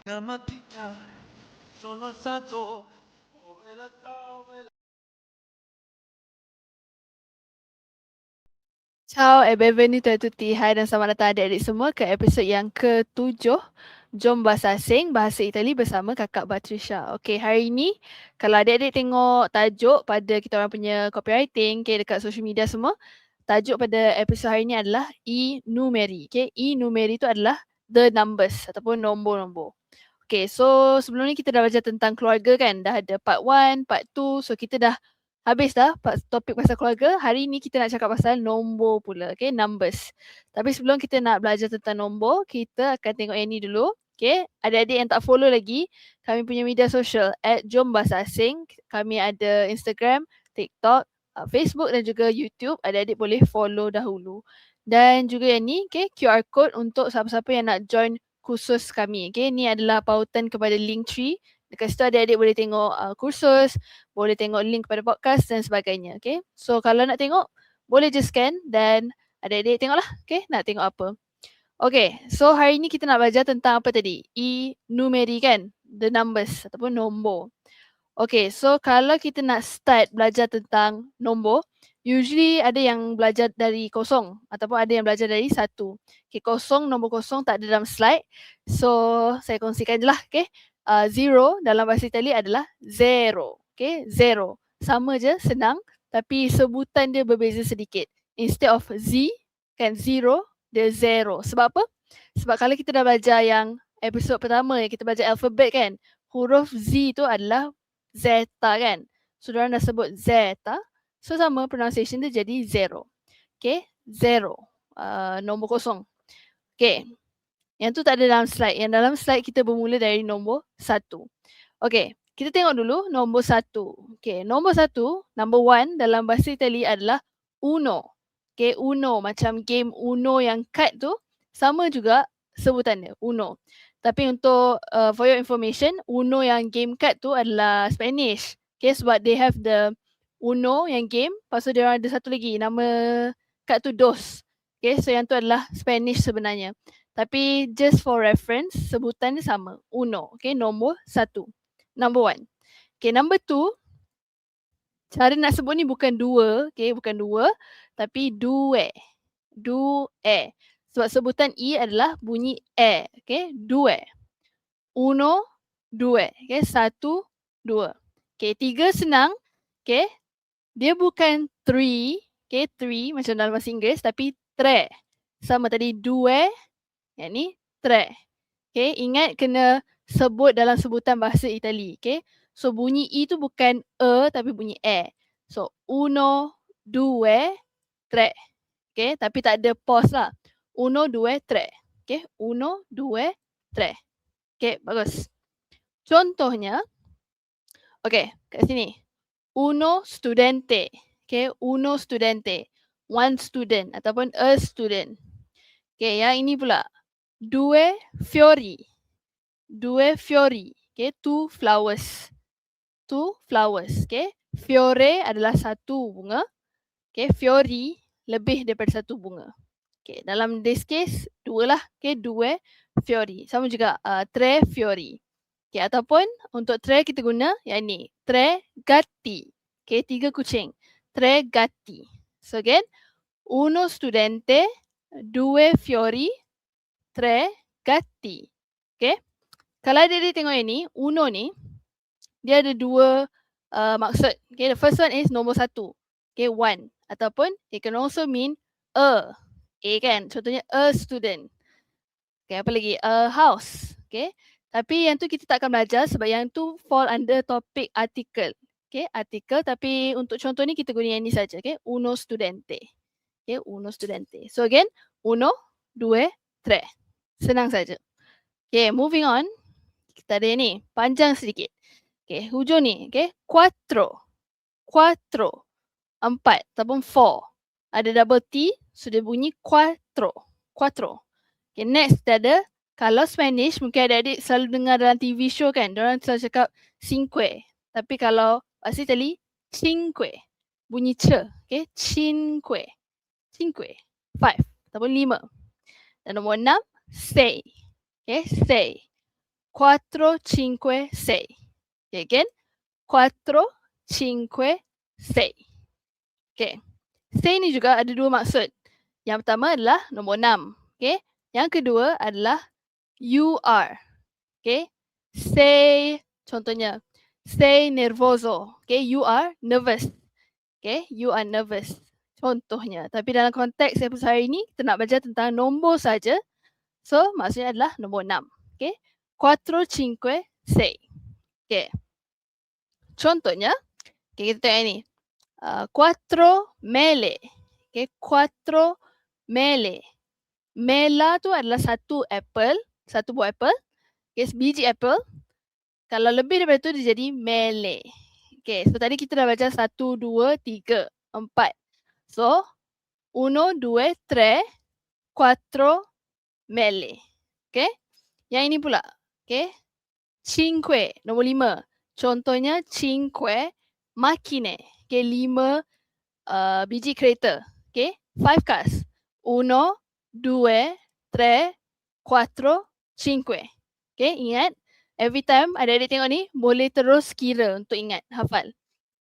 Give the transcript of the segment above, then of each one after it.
Nama dia nomor satu. Ciao e benvenuti a tutti. Hai dan selamat datang adik-adik semua ke episod yang ke-7 Jom Bahasa Asing, Bahasa Itali bersama Kakak Patricia. Okey, hari ini kalau adik-adik tengok tajuk pada kita orang punya copywriting dekat social media semua, tajuk pada episod hari ini adalah e-numeri. E-numeri itu adalah the numbers ataupun nombor-nombor. Okay, so sebelum ni kita dah belajar tentang keluarga kan. Dah ada part 1, part 2. So kita dah habis dah topik pasal keluarga. Hari ni kita nak cakap pasal nombor pula. Okay, numbers. Tapi sebelum kita nak belajar tentang nombor, kita akan tengok yang ni dulu. Okay, adik-adik yang tak follow lagi, kami punya media sosial @Jom Bahasa Asing. Kami ada Instagram, TikTok, Facebook dan juga YouTube. Adik-adik boleh follow dahulu. Dan juga yang ni, okay, QR code untuk siapa-siapa yang nak join kursus kami. Okay, ni adalah pautan kepada Linktree. Dekat situ adik-adik boleh tengok kursus, boleh tengok link kepada podcast dan sebagainya. Okay, so kalau nak tengok, boleh je scan dan adik-adik tengoklah. Okay, nak tengok apa. Okay, so hari ni kita nak belajar tentang apa tadi? E-numeri kan? The numbers ataupun nombor. Okay, so kalau kita nak start belajar tentang nombor, usually ada yang belajar dari kosong ataupun ada yang belajar dari satu. Okay, kosong, nombor kosong tak ada dalam slide. So, saya kongsikan je lah. Okay, zero dalam bahasa Itali adalah zero. Okay, zero. Sama je, senang. Tapi sebutan dia berbeza sedikit. Instead of Z, kan zero, dia zero. Sebab apa? Sebab kalau kita dah belajar yang episod pertama yang kita belajar alfabet kan, huruf Z tu adalah zeta kan. So, diorang dah sebut zeta. So, sama pronunciation dia jadi zero. Okay, zero. Nombor kosong. Okay, yang tu tak ada dalam slide. Yang dalam slide kita bermula dari nombor satu. Okay, kita tengok dulu nombor satu. Okay, nombor satu, number one dalam bahasa Itali adalah uno. Okay, uno. Macam game uno yang kad tu, sama juga sebutan dia, uno. Tapi untuk for your information, uno yang game card tu adalah Spanish. Okay, sebab they have the uno yang game, lepas tu dia ada satu lagi, nama card tu dos. Okay, so yang tu adalah Spanish sebenarnya. Tapi just for reference, sebutan dia sama, uno. Okay, nombor satu. Number one. Okay, number two, cara nak sebut ni bukan dua, okay, bukan dua, tapi due. Due. Sebab sebutan E adalah bunyi E. Okay, due. Uno, due. Okay, satu, dua. Okay, tiga senang. Okay, dia bukan three. Okay, three macam dalam bahasa Inggeris, tapi tre. Sama tadi due, yang ni tre. Okay, ingat kena sebut dalam sebutan bahasa Itali. Okay, so bunyi E tu bukan tapi bunyi E. So, uno, due, tre. Okay, tapi tak ada pause lah. Uno, due, tre. Okay, uno, due, tre. Okay, bagus. Contohnya, okay, kat sini. Uno studente. Okay, uno studente. One student ataupun a student. Okay, yang ini pula. Due fiori. Due fiori. Okay, two flowers. Two flowers. Okay, fiore adalah satu bunga. Okay, fiori lebih daripada satu bunga. Okay, dalam this case, dua lah. Okay, due fiori. Sama juga tre fiori. Okay, ataupun untuk tre kita guna yang ni. Tre gatti. Okay, tiga kucing. Tre gatti. So again, uno studente, due fiori, tre gatti. Okay. Kalau adik-adik tengok yang ni, uno ni, dia ada dua maksud. Okay, the first one is nombor satu. Okay, one. Ataupun it can also mean a. A kan, contohnya a student. Okay, apa lagi? A house. Okay, tapi yang tu kita tak akan belajar sebab yang tu fall under topik artikel. Okay, artikel, tapi untuk contoh ni kita guna yang ni saja. Okay, uno studente. Okay, uno studente. So again, uno, due, tre. Senang saja. Okay, moving on. Kita ada yang ni, panjang sedikit. Okay, hujung ni. Okay, quattro. Quattro. Empat ataupun four. Ada double T, so dia bunyi quattro. Quattro. Okay, next kita ada, kalau Spanish mungkin adik-adik selalu dengar dalam TV show kan, diorang selalu cakap cinque. Tapi kalau bahasa Itali, cinque. Bunyi ce. Okay, cinque. Cinque. Five ataupun lima. Dan nombor enam, sei. Okay, sei. 4, 5, 6. Okay, again. 4, 5, 6. Okay. 6 ni juga ada dua maksud. Yang pertama adalah nombor 6. Okay. Yang kedua adalah you are. Okay. Say, contohnya, say nervoso. Okay, you are nervous. Okay, you are nervous. Contohnya. Tapi dalam konteks episode hari ni, kita nak belajar tentang nombor saja. So, maksudnya adalah nombor 6. Okay. 4, 5, 6. Okay. Contohnya, okay, kita tengok ni. 4 mele. Okay, 4 mele. Mela tu adalah satu apple, satu buah apple. Okay, biji apple. Kalau lebih daripada tu dia jadi mele. Okay, so tadi kita dah baca 1, 2, 3, 4. So, 1, 2, 3, 4 mele. Okay, yang ini pula. Okay, 5, nombor 5. Contohnya 5 macchine. Okay, 5 biji kereta. Okay, 5 cars. 1, 2, 3, 4, 5. Okay, ingat. Every time adik-adik tengok ni, boleh terus kira untuk ingat, hafal.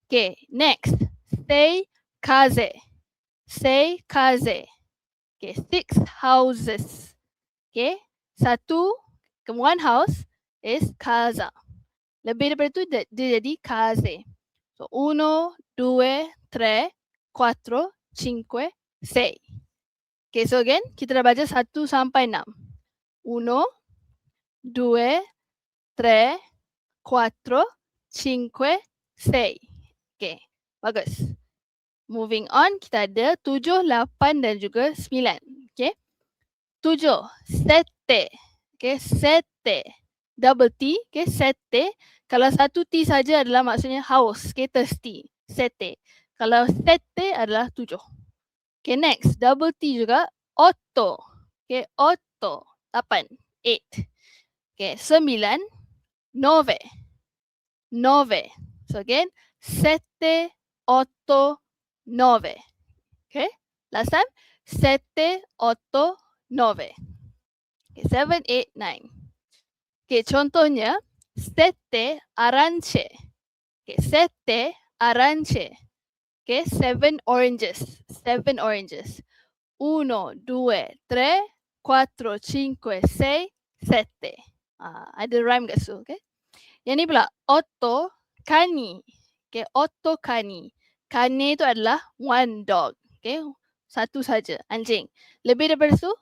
Okay, next. Say kaze. Say kaze. Okay, 6 houses. Okay, one house is kaza. Lebih daripada tu, dia jadi kaze. So, 1, 2, 3, 4, 5, 6. Okay, so again, kita dah baca 1 sampai 6. 1, 2, 3, 4, 5, 6. Okay, bagus. Moving on, kita ada 7, 8 dan juga 9. Okay, 7, sete. Okay, sete. Double T, okay, sete. Kalau satu T saja adalah maksudnya haus, okay, thirsty. Sete. Kalau sete adalah 7. Okay, next. Double T juga. 8. Okay, 8. 8. 8. Okay, 9. 9. 9. So again, 7, 8, 9. Okay, last time. 7, 8, 9. Okay, 7, 8, 9. Okay, contohnya. 7 arance. Okay, 7 arance. Okay, 7 oranges. 7 oranges. 1, 2, 3, 4, 5, 6, 7. Ada rhyme kat situ. Okay. Yang ni pula. 8 kani. Okay, 8 kani. Kani itu adalah one dog. Okay, satu saja, anjing. Lebih daripada tu,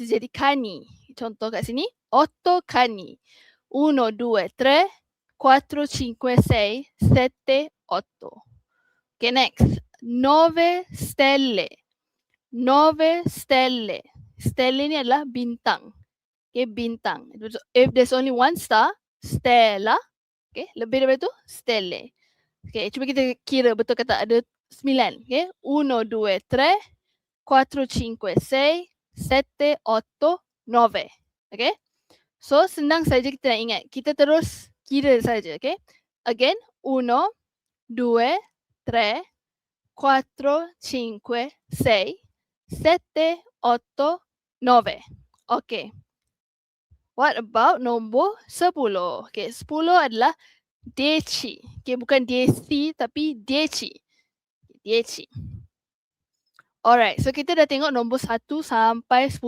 dia jadi kani. Contoh kat sini. 8 kani. 1, 2, 3, 4, 5, 6, 7, 8. Okay, next. 9 stelle. 9 stelle. Stelle ni adalah bintang. Okay, bintang. If there's only one star, stella. Okay, lebih daripada tu, stelle. Okay, cuba kita kira betul kata ada 9. Okay, 1, 2, 3, 4, 5, 6, 7, 8, 9. Okay, so senang saja kita nak ingat. Kita terus kira saja. Okay, again, 1, 2, 3, 4, 5, 6, 7, 8, 9. Okay. What about nombor 10? Okay, 10 adalah deci. Okay, bukan deci tapi deci. Deci. Alright, so kita dah tengok nombor 1 sampai 10.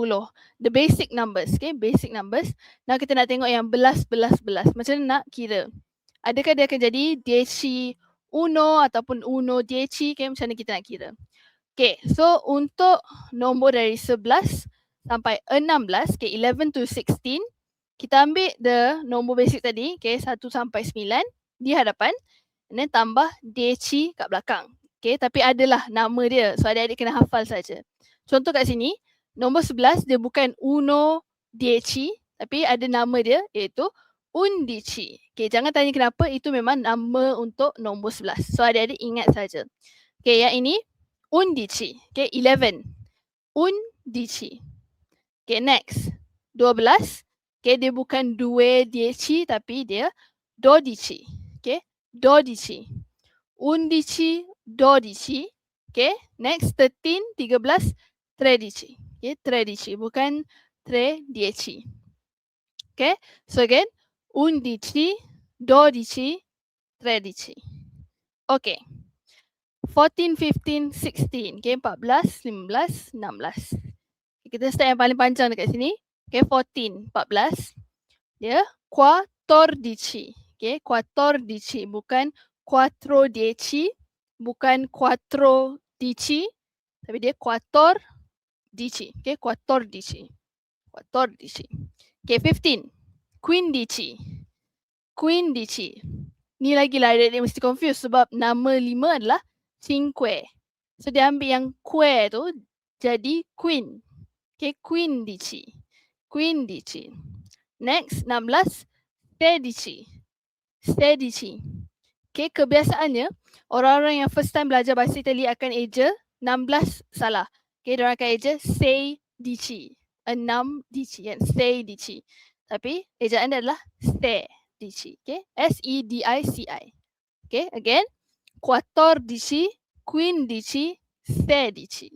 The basic numbers. Okay, basic numbers. Now kita nak tengok yang belas. Macam mana nak kira? Adakah dia akan jadi deci uno ataupun uno deci? Okay, macam mana kita nak kira? Okay, so untuk nombor dari 11 sampai 16, okay, 11 to 16, kita ambil the nombor basic tadi, okay, 1 sampai 9 di hadapan, and then tambah deci kat belakang. Okay, tapi adalah nama dia, so adik-adik kena hafal saja. Contoh kat sini, nombor 11 dia bukan uno deci, tapi ada nama dia iaitu undici. Okay, jangan tanya kenapa, itu memang nama untuk nombor 11. So adik-adik ingat saja. Okay, yang ini undici. Okay, 11. Undici. Okay, next. 12. Okay, dia bukan 2 dieci tapi dia dodici. Okay, dodici. Undici, dodici. Okay, next 13, 13, tredici. Okay, tredici, bukan 3 dieci. Okay, so again, 11, 12, 13. Okay. 14, 15, 16. Okay, 14, 15, 16. Okay, kita start yang paling panjang dekat sini. Okay, 14, 14. Dia 14. Okay, 14. Bukan 4, bukan 4, tapi dia 14. Okay, 14. 14. Okay, 15. 15. Ni lagi lah dia mesti confuse sebab nama 5 adalah cinque. So dia ambil yang que tu jadi queen. Okay, 15. Next, 16. 16. Okay, kebiasaannya orang-orang yang first time belajar bahasa Itali akan eja 16 salah. Okay, diorang akan eja 16. 16 kan, 16. Tapi ejaan dia adalah 16. Okay, SEDICI. Okay, again, 14, 15, 16.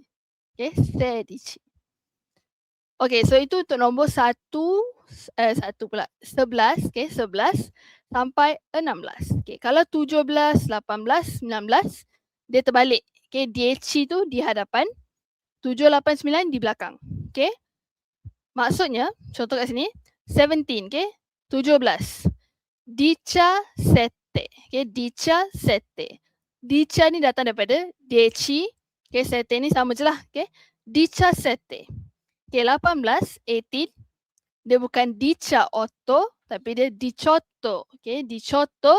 Okay, 16. Okay, so itu untuk nombor 11, okay, 11 sampai 16. Okay, kalau 17, 18, 19, dia terbalik. Okay, 10 tu di hadapan, 7, 8, 9 di belakang. Okay, maksudnya, contoh kat sini, 17, okay, 17. 17. Okay, 17. Dica ni datang daripada 10. Okay, 7 ni sama je lah. Okay, 17. Okay, 18, 18. Dia bukan 18, tapi dia 18. Okay, 18.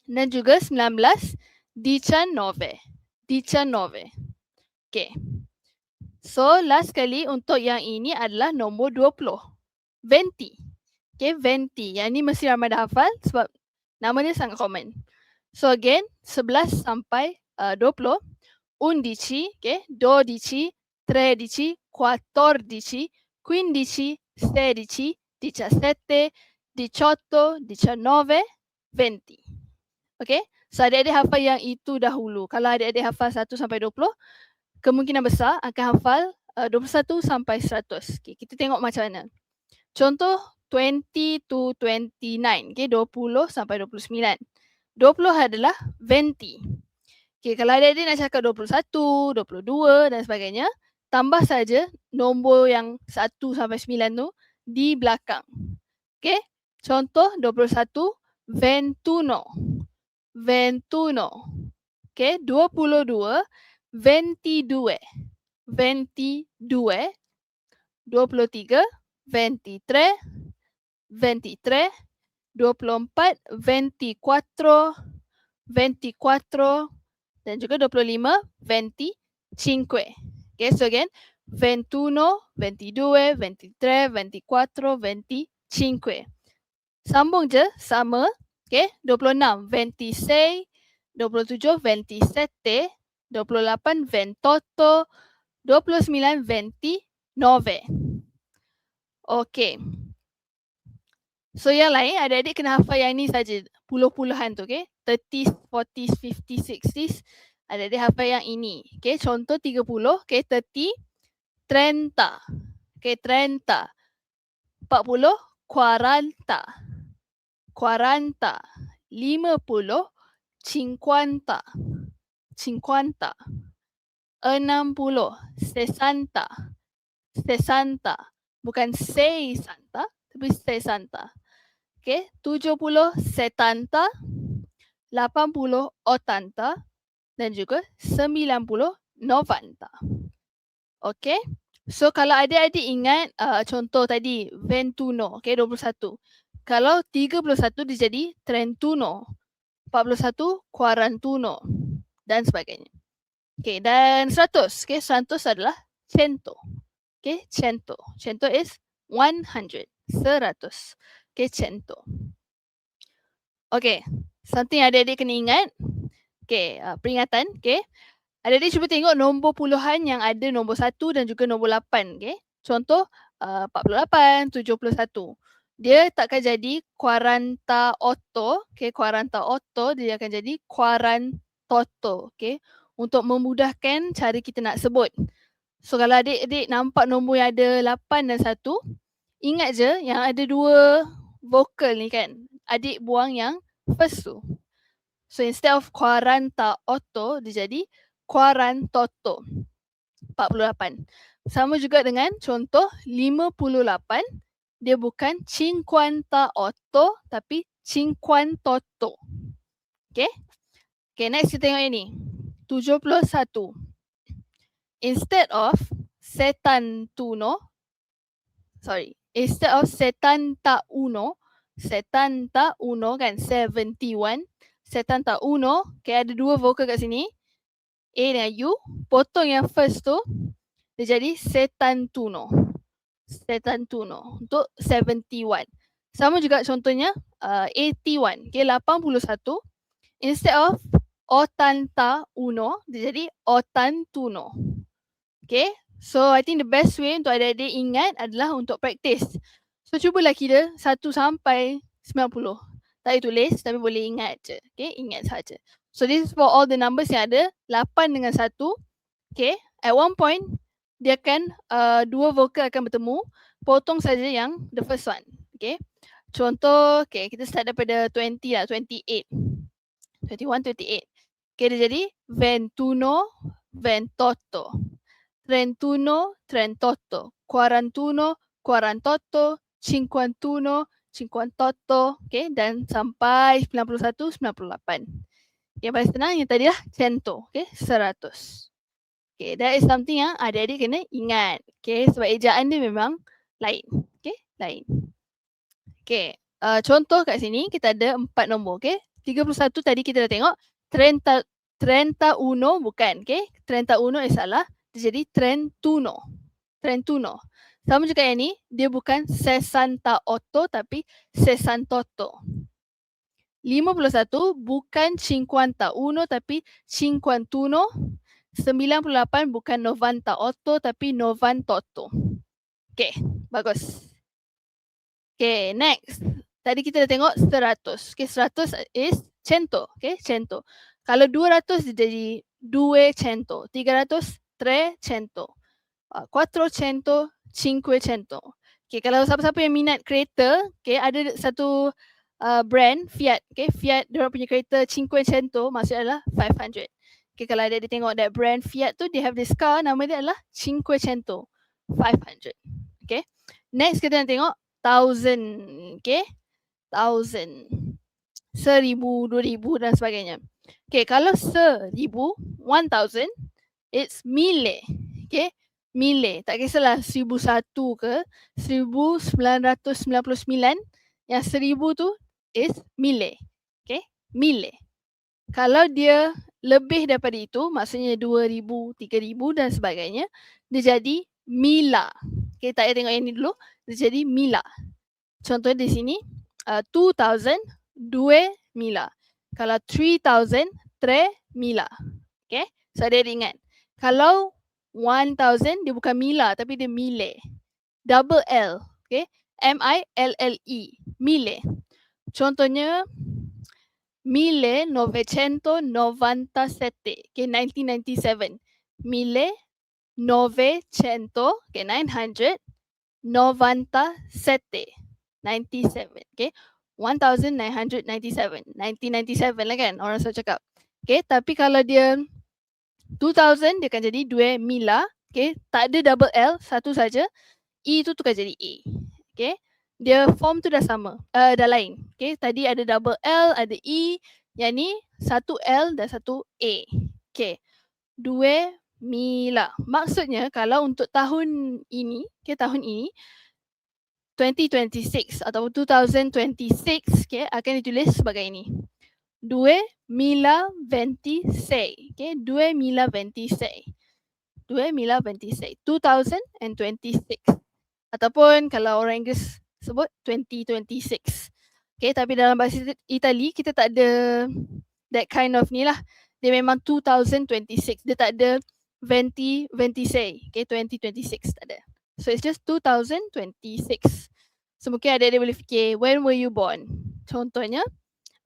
Dan juga 19, 19. Okay. So, last kali untuk yang ini adalah nombor 20. 20. Okay, 20. Yang ni mesti ramai dah hafal sebab nama dia sangat common. So, again, 11 sampai 20. 11, okay, 12, 13, 14, 15, 16, 17, 18, 19, 20. Okay, so adik-adik hafal yang itu dahulu. Kalau adik-adik hafal 1 sampai 20, kemungkinan besar akan hafal 21 sampai 100. Okay, kita tengok macam mana. Contoh 20 to 29. Okay, 20 sampai 29. 20 adalah 20. Okay, kalau adik-adik nak cakap 21, 22 dan sebagainya, tambah saja nombor yang 1 sampai 9 tu di belakang. Okay, contoh 21, 21. 21. Okay, 22, 22. 22. 23, 23. 23. 24, 24. 24. Dan juga 25, 25. Okay, so again, 21, 22, 23, 24, 25. Sambung je, sama. Okay, 26, 26, 27, 27, 28, 28, 29, 29. Okay. So yang lain, adik-adik kena hafal yang ni saja, puluh-puluhan tu, okay. 30s, 40s, 50s, 60s. Adik-adik hafal yang ini. Okay, contoh 30, okay, 30, 30. Okay, 30. 40, 40. 40. 50, 50. 50. 60, 60. 60. Bukan 60, tapi 60. Okay, 70, 70. 80, 80. Dan juga 90, 90. Okay. So kalau adik-adik ingat contoh tadi 21, okay, 21. Kalau 31 dia jadi 31, 41, 41 dan sebagainya. Okay, dan 100. Okay, 100 adalah 100. Okay, 100. 100 is 100. 100. Okay, 100. Okay, something adik-adik kena ingat. Okay, peringatan. Okay, adik-adik cuba tengok nombor puluhan yang ada nombor 1 dan juga nombor 8. Okay, contoh 48, 71. Dia takkan jadi 48. Okay, 48. Dia akan jadi 48. Okay, untuk memudahkan cara kita nak sebut. So kalau adik-adik nampak nombor yang ada 8 dan 1, ingat je yang ada 2 vokal ni kan, adik buang yang first tu. So instead of 48, dia jadi 48. 48. Sama juga dengan contoh 58, dia bukan 58 tapi 58. Okay. Okay, next kita tengok yang ni. 71. Instead of 71, instead of 71 kan 71, 71, okay, ada dua vokal kat sini, A dengan U, potong yang first tu, dia jadi 71 untuk 71. Sama juga contohnya 81, okay, 81, instead of 81, dia jadi 81. Okay, so I think the best way untuk adik-adik ingat adalah untuk practice. So cubalah kira 1 sampai 90. Tak payah tulis tapi boleh ingat je. Okay, ingat saja. So this is for all the numbers yang ada 8 dengan 1. Okay, at one point dia akan dua vokal akan bertemu, potong saja yang the first one. Okay, contoh, okay, kita start daripada 20 lah, 28. 21, 28. Okay, dia jadi 21, 28. 31, 38, 41, 48, 51, 58, okay, dan sampai 91, 98. Okay, paling senang yang tadi lah 100, okay, 100. Okay, that is something yang adik-adik kena ingat. Okay, sebab ejaan dia memang lain. Okay, lain. Okay, contoh kat sini kita ada 4 nombor, okay. 31 tadi kita dah tengok, 31 bukan, okay. 31 salah. Dia jadi 31. Sama juga yang ni, dia bukan 68 tapi 68. 51 bukan 51 tapi 51. 98 bukan 98 tapi 98. Okay, bagus. Okay, next. Tadi kita dah tengok 100. Okay, 100 is 100. Okay, 100. Kalau 200 dia jadi 200. 300 300, 400, 500. Okay, kalau siapa-siapa yang minat kereta, okay, ada satu brand Fiat, okay, Fiat dia punya kereta 500, maksudnya adalah 500. Okay, kalau ada tengok that brand Fiat tu, they have this car, nama dia adalah 500, 500. Okay, next kita nak tengok 1000, okay, 1000, 1000, 2000 dan sebagainya. Okay, kalau 1000, 1000, it's mille. Okay, mille. Tak kisahlah 1001 ke 1999, yang 1000 tu is mille. Okay, mille. Kalau dia lebih daripada itu, maksudnya 2000, 3000 dan sebagainya, dia jadi mila. Okay, tak payah tengok yang ni dulu, dia jadi mila. Contoh di sini 2000, 2 mila. Kalau 3000, 3 mila. Okay, so ada ingat. Kalau 1000 dia bukan mila tapi dia mille. Double L, okay? M-I-L-L-E, mille. Contohnya 1997, okay, 1997. 1900, okay, 900, 97, 97, okay? 1997, 1997 lah kan orang selalu cakap. Okay, tapi kalau dia 2000 dia akan jadi 2 mila, okay? Tak ada double L, satu saja. E tu tukar jadi A. Okay, dia form tu dah sama, dah lain. Okay, tadi ada double L, ada E, yang ni satu L dan satu A. Okay, 2 mila. Maksudnya kalau untuk tahun ini, okay, tahun ini 2026 atau 2026, okay, akan ditulis sebagai ini. 2026, okay, 2026. 2026, 2026. Ataupun kalau orang Inggeris sebut 2026. Okay, tapi dalam bahasa Itali kita tak ada that kind of ni lah. Dia memang 2026. Dia tak ada 2026. Okay, 2026 tak ada. So it's just 2026. So mungkin adik-adik boleh fikir, when were you born? Contohnya,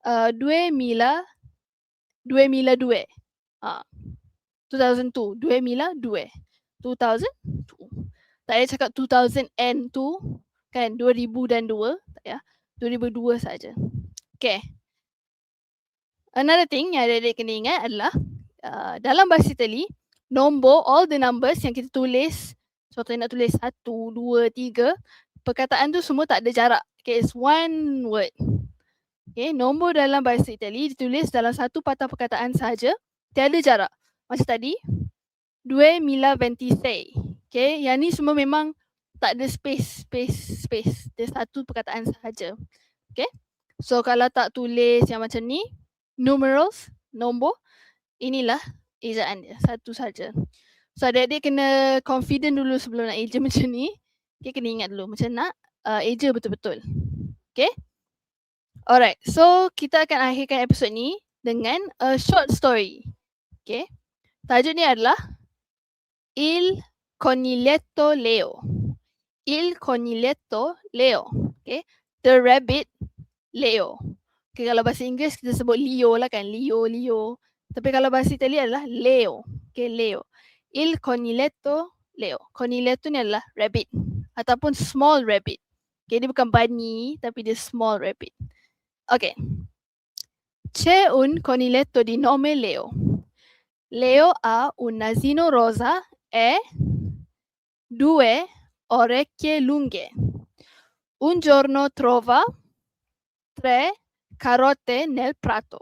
2002. 2002. 2002. 2002. 2002. Tak payah cakap 2002 kan, 2002, tak payah. 2002 saja. Okay. Another thing yang adik-adik kena ingat adalah dalam bahasa Itali, nombor, all the numbers yang kita tulis, contohnya nak tulis 1, 2, 3, perkataan tu semua tak ada jarak. Okay, it's one word. Okay, nombor dalam bahasa Itali ditulis dalam satu patah perkataan saja, tiada jarak. Macam tadi, 2026. Okay, yang ni semua memang tak ada space. Dia satu perkataan sahaja. Okay, so kalau tak tulis yang macam ni, numerals, nombor, inilah ejaan dia, satu saja. So adik-adik kena confident dulu sebelum nak eja macam ni. Okay, kena ingat dulu macam nak eja betul-betul. Okay, alright, so kita akan akhirkan episod ni dengan a short story. Okay, tajuk ni adalah Il Coniglietto Leo. Il Coniglietto Leo. Okay, the rabbit Leo. Okay, kalau bahasa Inggeris kita sebut Leo lah kan, Leo. Tapi kalau bahasa Itali adalah Leo. Okay, Leo. Il Coniglietto Leo. Coniglietto ni adalah rabbit ataupun small rabbit. Okay, dia bukan bunny tapi dia small rabbit. Okay. C'è un coniglietto di nome Leo. Leo ha un nasino rosa e 2 orecchie lunghe. Un giorno trova 3 carote nel prato.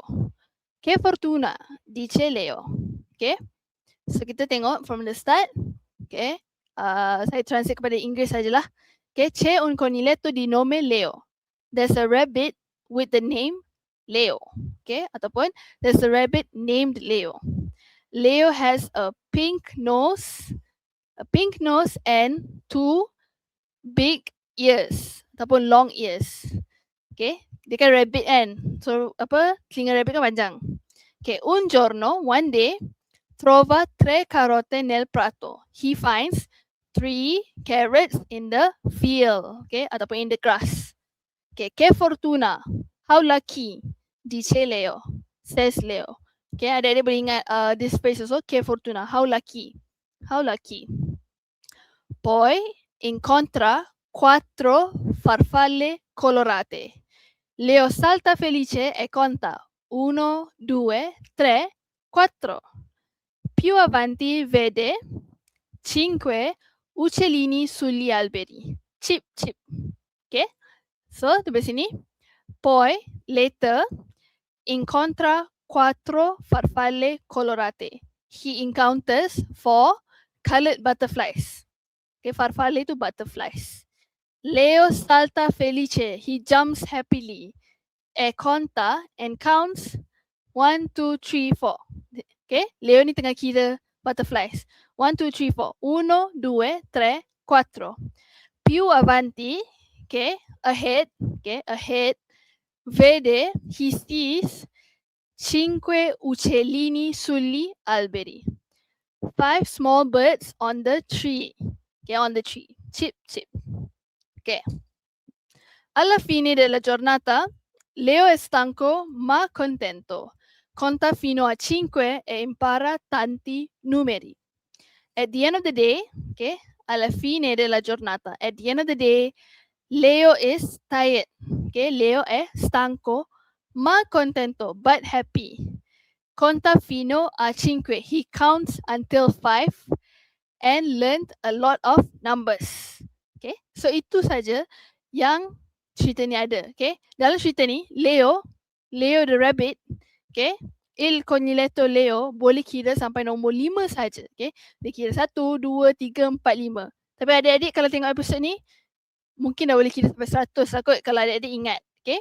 Che fortuna, dice Leo. Okay, so kita tengok from the start. Okay, saya translate kepada Inggeris sajalah. Okay, c'è un coniglietto di nome Leo. There's a rabbit with the name Leo. Okay, ataupun there's a rabbit named Leo. Leo has a pink nose and 2 big ears ataupun long ears. Okay, dia kan rabbit kan, so telinga rabbit kan panjang. Okay, un giorno, one day, trova 3 carote nel prato. He finds 3 carrots in the field, okay, ataupun in the grass. Okay, che fortuna, how lucky, dice Leo, says Leo. Okay, adik-adik boleh ingat this phrase also, che fortuna, how lucky. Poi incontra 4 farfalle colorate. Leo salta felice e conta 1, 2, 3, 4. Più avanti vede 5 uccellini sugli alberi. Chip, chip. Okay, so sampai sini. Poi later incontra 4 farfalle colorate. He encounters 4 colored butterflies. Okay, farfalle itu butterflies. Leo salta felice. He jumps happily. E conta and counts 1, 2, 3, 4. Okay, Leo ni tengah kira butterflies. 1, 2, 3, 4. 1, 2, 3, 4. Più avanti, okay, ahead, vede, he sees 5 uccellini sugli alberi. 5 small birds on the tree. Okay, on the tree. Chip, chip. Okay. Alla fine della giornata, Leo è stanco ma contento. Conta fino a 5 e impara tanti numeri. At the end of the day, okay, alla fine della giornata, at the end of the day, Leo is tired. Okay, Leo è stanco ma contento but happy. Conta fino a 5. He counts until 5 and learned a lot of numbers. Okay, so itu saja yang cerita ni ada. Okay, dalam cerita ni Leo the rabbit, okay, Il Coniglietto Leo boleh kira sampai nombor 5 saja. Okay, dia kira 1, 2, 3, 4, 5. Tapi adik-adik kalau tengok episod ni mungkin dah boleh kira sampai 100 lah kot kalau adik-adik ingat. Okay,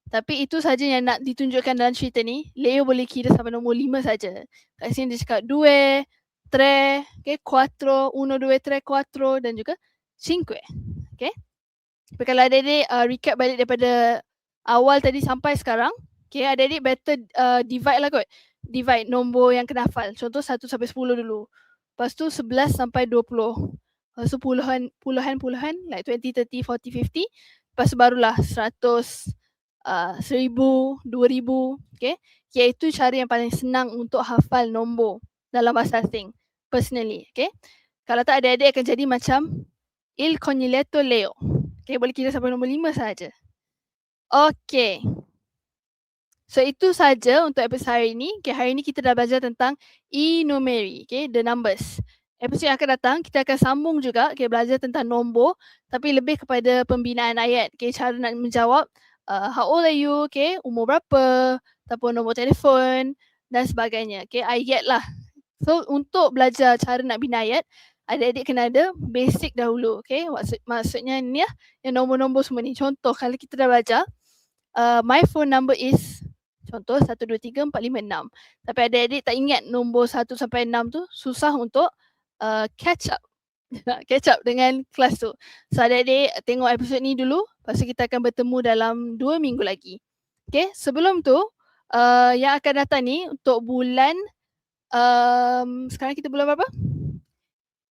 tapi itu saja yang nak ditunjukkan dalam cerita ni. Leo boleh kira sampai nombor 5 saja. Kat sini dia cakap 2, 3, okay, 4, 1, 2, 3, 4 dan juga 5. Okay, tapi kalau adik-adik recap balik daripada awal tadi sampai sekarang, okay, adik-adik better divide lah kot. Divide nombor yang kena hafal. Contoh 1 sampai 10 dulu. Lepas tu 11 sampai 20. Lepas tu puluhan, like 20, 30, 40, 50. Lepas tu barulah 100, 1000, 2000. Okay, iaitu cara yang paling senang untuk hafal nombor dalam bahasa asing. Personally, okay. Kalau tak, adik-adik akan jadi macam Il Coniglietto Leo. Okay, boleh kira sampai nombor 5 sahaja. Okay. So itu saja untuk episod hari ini. Okay, hari ini kita dah belajar tentang enumerary, okay, the numbers. Episod yang akan datang kita akan sambung juga, okay, belajar tentang nombor tapi lebih kepada pembinaan ayat, okay, cara nak menjawab how old are you, okay, umur berapa, ataupun nombor telefon dan sebagainya, okay, ayat lah. So untuk belajar cara nak bina ayat, adik-adik kena ada basic dahulu, okay. Maksudnya ni lah, yang nombor-nombor semua ni. Contoh kalau kita dah belajar, my phone number is, contoh 1, 2, 3, 4, 5, 6. Tapi adik-adik tak ingat nombor 1 sampai 6 tu, susah untuk catch up. Catch up dengan kelas tu. So adik-adik tengok episod ni dulu, lepas tu kita akan bertemu dalam 2 minggu lagi. Okay, sebelum tu, yang akan datang ni untuk bulan, sekarang kita bulan berapa?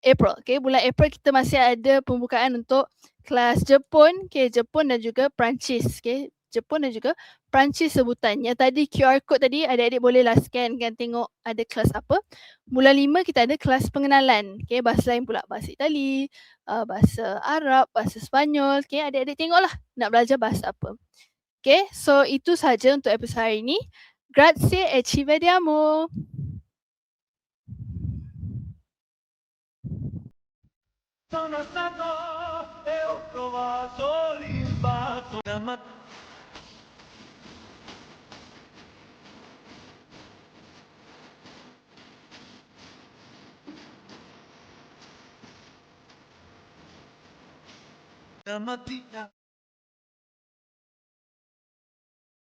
April. Okay, bulan April kita masih ada pembukaan untuk kelas Jepun, okay, Jepun dan juga Perancis. Okay, Jepun dan juga Perancis sebutan. Yang tadi QR code tadi adik-adik bolehlah scan kan tengok ada kelas apa. Bulan 5 kita ada kelas pengenalan. Okay, bahasa lain pula. Bahasa Itali, bahasa Arab, bahasa Sepanyol. Okay, adik-adik tengoklah nak belajar bahasa apa. Okay, so itu saja untuk episod hari ini. Grazie e ci vediamo. Sono stato e ho trovato l'imbato da mattina